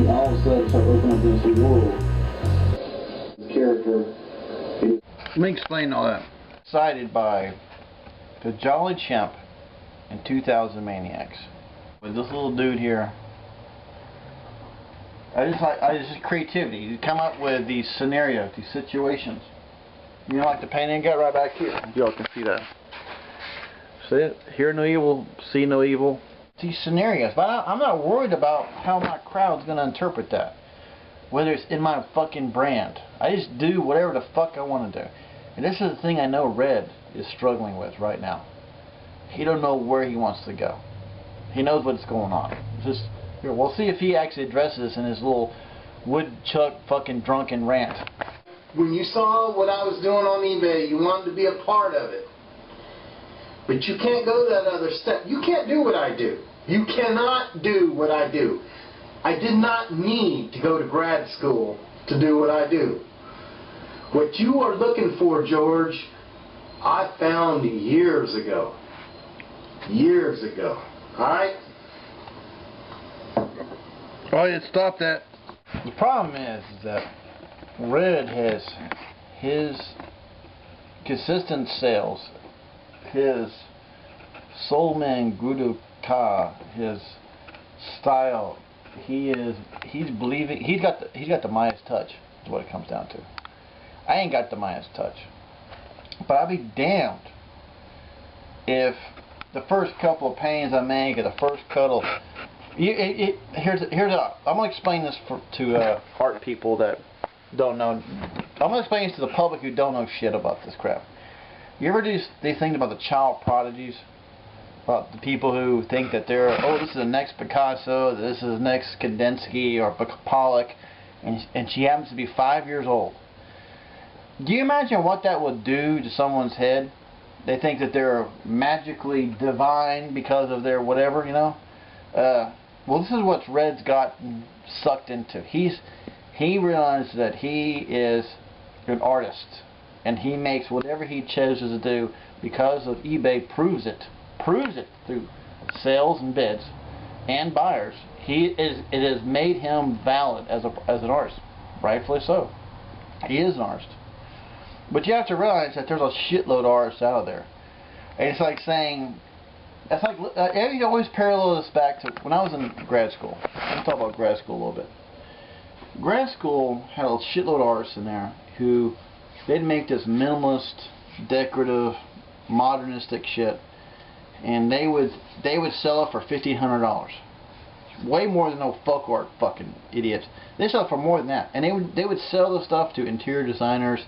all of a sudden start opening up this world. Character. Let me explain all that. Cited by the Jolly Chimp and 2000 Maniacs. With this little dude here. I just creativity. You come up with these scenarios, these situations. You know, like the painting got right back here. Y'all can see that. See it? Hear no evil, see no evil. These scenarios, but I'm not worried about how my crowd's gonna interpret that. Whether it's in my fucking brand. I just do whatever the fuck I want to do. And this is the thing I know Red is struggling with right now. He don't know where he wants to go. He knows what's going on. It's just, here, we'll see if he actually addresses this in his little woodchuck fucking drunken rant. When you saw what I was doing on eBay, you wanted to be a part of it. But you can't go that other step. You can't do what I do. You cannot do what I do. I did not need to go to grad school to do what I do. What you are looking for, George, I found years ago. Years ago. Alright? Oh, yeah, stop that. The problem is that Red has his consistent sales, his Soulman Guru Ka, his style. He's believing. He's got the Midas touch. Is what it comes down to. I ain't got the Midas touch, but I'll be damned if the first couple of paintings I make or the first cuddle. Here's I'm gonna explain this to art people that don't know. I'm gonna explain this to the public who don't know shit about this crap. You ever do these things about the child prodigies? About the people who think that they're, oh, this is the next Picasso, this is the next Kandinsky or Pollock, and she happens to be 5 years old. Do you imagine what that would do to someone's head? They think that they're magically divine because of their whatever, you know? Well, this is what Red's gotten sucked into. He realized that he is an artist, and he makes whatever he chooses to do because of eBay proves it through sales and bids and buyers. It has made him valid as an artist, rightfully so. He is an artist, but you have to realize that there's a shitload of artists out there. And it's like saying, it's like you always parallel this back to when I was in grad school. Let's talk about grad school a little bit. Grad school had a shitload of artists in there who they'd make this minimalist, decorative, modernistic shit. And they would sell it for $1,500, way more than no folk art fucking idiots. They sell it for more than that, and they would sell the stuff to interior designers.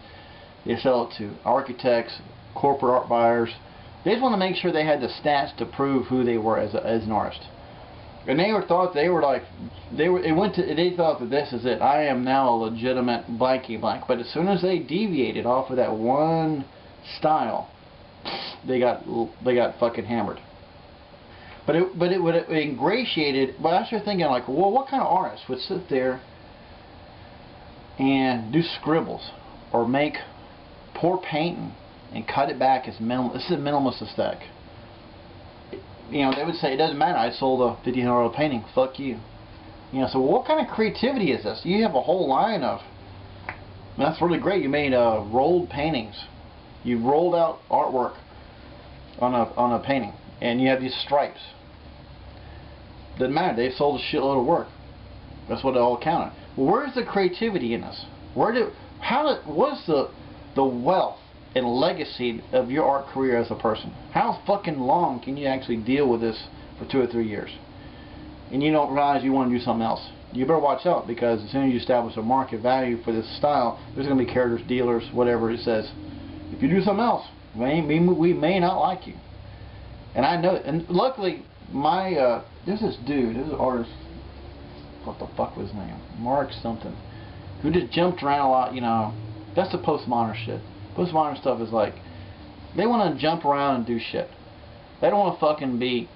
They sell it to architects, corporate art buyers. They just want to make sure they had the stats to prove who they were as an artist. And they thought they thought that this is it. I am now a legitimate blanky blank. But as soon as they deviated off of that one style, they got fucking hammered. But it ingratiated. But I started thinking, like, well, what kind of artist would sit there and do scribbles or make poor painting and cut it back as minimal? This is a minimalist aesthetic. You know, they would say it doesn't matter. I sold a $1,500 painting. Fuck you. You know, so what kind of creativity is this? You have a whole line of. That's really great. You made rolled paintings. You rolled out artwork on a painting, and you have these stripes. Doesn't matter. They sold a shitload of work. That's what it all counted. Well, where's the creativity in this? What's the wealth and legacy of your art career as a person? How fucking long can you actually deal with this for 2 or 3 years? And you don't realize you want to do something else. You better watch out, because as soon as you establish a market value for this style, there's going to be carriers, dealers, whatever it says. If you do something else, we may not like you. And I know it. And luckily, there's this dude, there's an artist, what the fuck was his name? Mark something, who just jumped around a lot, you know. That's the postmodern shit. Postmodern stuff is like, they want to jump around and do shit. They don't want to fucking be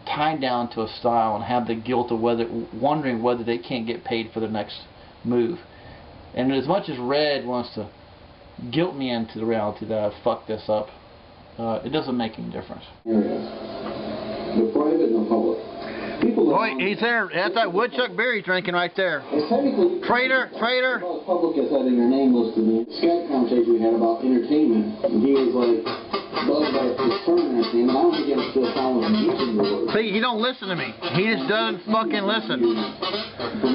tied down to a style and have the guilt of wondering whether they can't get paid for their next move. And as much as Red wants to guilt me into the reality that I fucked this up, it doesn't make any difference. The private and the public. People Oh, he's there. That's that woodchuck beer he's drinking right there. It's technically Traitor. well, public as having your name listed in the Skype conversation we had about entertainment, and he was like, bugged by his term entertainment. I don't think it's still following using the word. See, he don't listen to me. He just doesn't fucking listen.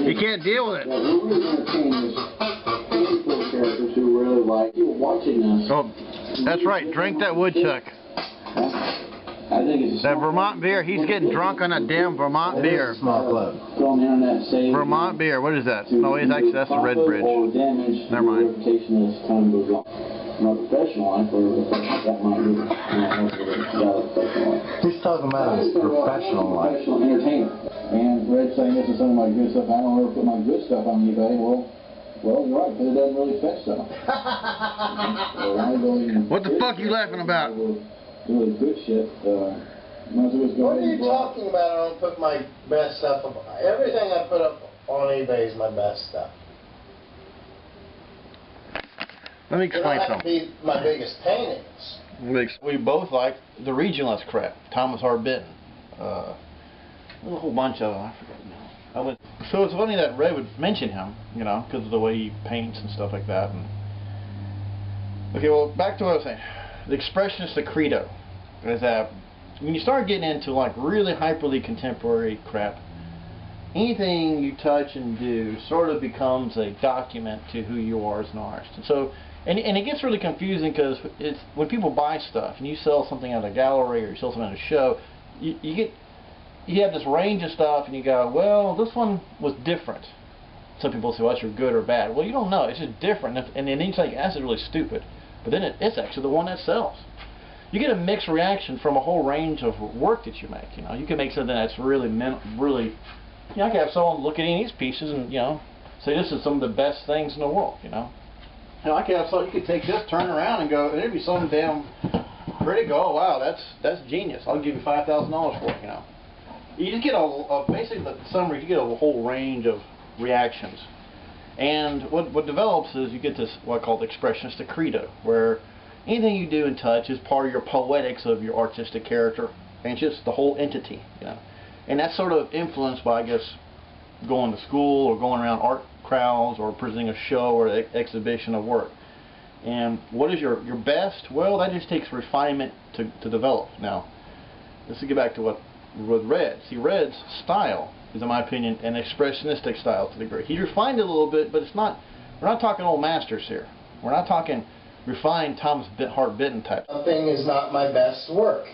He can't deal with it. Yeah, we're really entertaining this handful of characters who really like you watching us. Oh, that's right. Drink that woodchuck. I think it's That Vermont beer. He's getting drunk on that damn Vermont beer. Small club. from internet saved. Vermont beer. What is that? No, it's actually that's the Red Bridge. Or damage Never mind. the reputation as time goes on. In our professional life, or that might be professional life. He's talking about his professional life. Professional entertainer. And Red saying this is some of my good stuff. I don't ever put my good stuff on eBay. Well, you're right, because it doesn't really fit stuff. What the fuck you laughing about? Really good shit. What are you talking about? I don't put my best stuff up. Everything I put up on eBay is my best stuff. Let me It don't explain have to something. be my biggest paintings. We both like the regionalist crap. Thomas Hart Benton. There's a whole bunch of them. I forget now. So it's funny that Red would mention him, you know, because of the way he paints and stuff like that. And okay, well, back to what I was saying. The expressionist, the credo, is that when you start getting into like really hyperly contemporary crap, anything you touch and do sort of becomes a document to who you are as an artist. And so, and it gets really confusing because it's when people buy stuff and you sell something at a gallery or you sell something at a show, you have this range of stuff and you go, well, this one was different. Some people say, well, that's your good or bad. Well, you don't know. It's just different. And then you think, that's really stupid. But then it's actually the one that sells. You get a mixed reaction from a whole range of work that you make. You know, you can make something that's really, you know, I can have someone look at any of these pieces and, you know, say this is some of the best things in the world. You know, I can have someone, you could take this, turn around, and go, there'd be some damn critic go, oh wow, that's genius. I'll give you $5,000 for it. You know, you just get basically the summary. You get a whole range of reactions. And what develops is you get this what I call the expressionist credo, where anything you do and touch is part of your poetics of your artistic character, and it's just the whole entity, you know. And that's sort of influenced by, I guess, going to school or going around art crowds or presenting a show or an exhibition of work. And what is your best? Well, that just takes refinement to develop. Now, let's get back to what with Red. See, Red's style is, in my opinion, an expressionistic style to the degree. He refined it a little bit, but it's not. We're not talking old masters here. We're not talking refined Thomas Hart Benton type. Something is not my best work.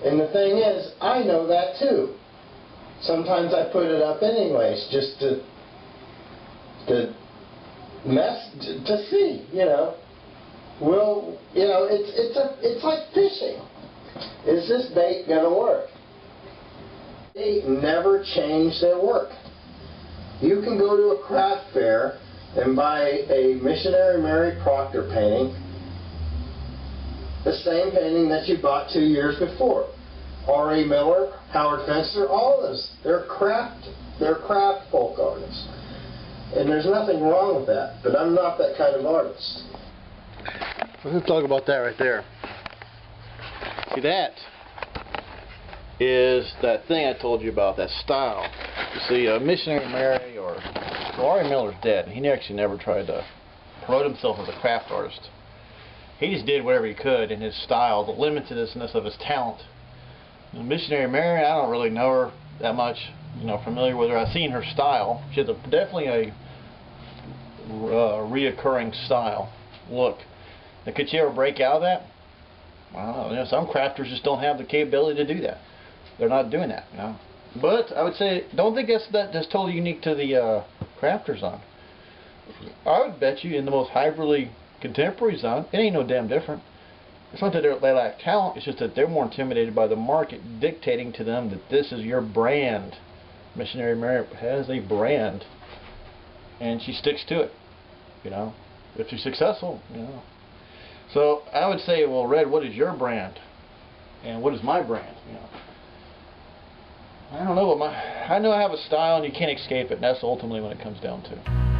And the thing is, I know that too. Sometimes I put it up anyways, just to see, you know. Well, you know, it's like fishing. Is this bait gonna work? They never change their work. You can go to a craft fair and buy a Missionary Mary Proctor painting, the same painting that you bought 2 years before. R.A. Miller, Howard Fenster, all of those, they're craft folk artists. And there's nothing wrong with that, but I'm not that kind of artist. Let's talk about that right there. See, that is that thing I told you about, that style. You see, Missionary Mary or R.A. Miller's dead. He actually never tried to promote himself as a craft artist. He just did whatever he could in his style, the limitedness of his talent. Missionary Mary, I don't really know her that much, you know, familiar with her. I've seen her style. She has definitely a reoccurring style look. Now, could she ever break out of that? I don't know. You know, some crafters just don't have the capability to do that. They're not doing that, you know. But I would say, don't think that's totally unique to the crafter zone. I would bet you in the most hyperly contemporary zone, it ain't no damn different. It's not that they lack talent, it's just that they're more intimidated by the market dictating to them that this is your brand. Missionary Mary has a brand, and she sticks to it, you know. If she's successful, you know. So I would say, well, Red, what is your brand? And what is my brand, you know? I don't know, but I know I have a style and you can't escape it, and that's ultimately what it comes down to.